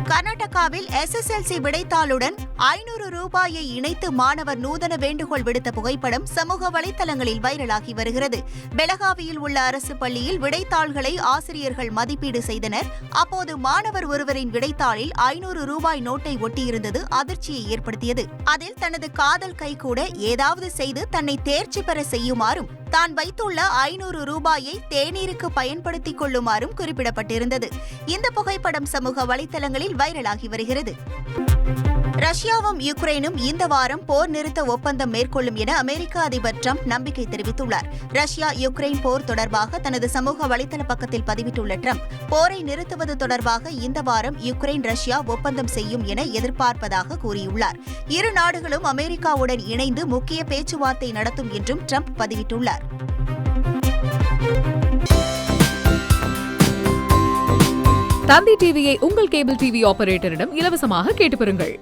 கர்நாடகாவில் SSLC விடைத்தாளுடன் 500 ரூபாயை இணைத்து மாணவர் நூதன வேண்டுகோள் விடுத்த புகைப்படம் சமூக வலைதளங்களில் வைரலாகி வருகிறது. பெலகாவியில் உள்ள அரசு பள்ளியில் விடைத்தாள்களை ஆசிரியர்கள் மதிப்பீடு செய்தனர். அப்போது மாணவர் ஒருவரின் விடைத்தாளில் 500 ரூபாய் நோட்டை ஒட்டியிருந்தது அதிர்ச்சியை ஏற்படுத்தியது. அதில் தனது காதல் கைகூட ஏதாவது செய்து தன்னை தேர்ச்சி பெற செய்யுமாறும் தான் வைத்துள்ள 500 ரூபாயை தேநீருக்கு பயன்படுத்திக் கொள்ளுமாறும் குறிப்பிடப்பட்டிருந்தது. இந்த புகைப்படம் சமூக வலைதளங்களில் வைரலாகி வருகிறது. ரஷ்யாவும் யுக்ரைனும் இந்த வாரம் போர் நிறுத்த ஒப்பந்தம் மேற்கொள்ளும் என அமெரிக்க அதிபர் டிரம்ப் நம்பிக்கை தெரிவித்துள்ளார். ரஷ்யா யுக்ரைன் போர் தொடர்பாக தனது சமூக வலைதள பக்கத்தில் பதிவிட்டுள்ள டிரம்ப், போரை நிறுத்துவது தொடர்பாக இந்த வாரம் யுக்ரைன் ரஷ்யா ஒப்பந்தம் செய்யும் என எதிர்பார்ப்பதாக கூறியுள்ளார். இரு நாடுகளும் அமெரிக்காவுடன் இணைந்து முக்கிய பேச்சுவார்த்தை நடத்தும் என்றும் டிரம்ப் பதிவிட்டுள்ளார். தந்தி டிவியை உங்கள் கேபிள் டிவி ஆபரேட்டரிடம் இலவசமாக கேட்டு பெறுங்கள்.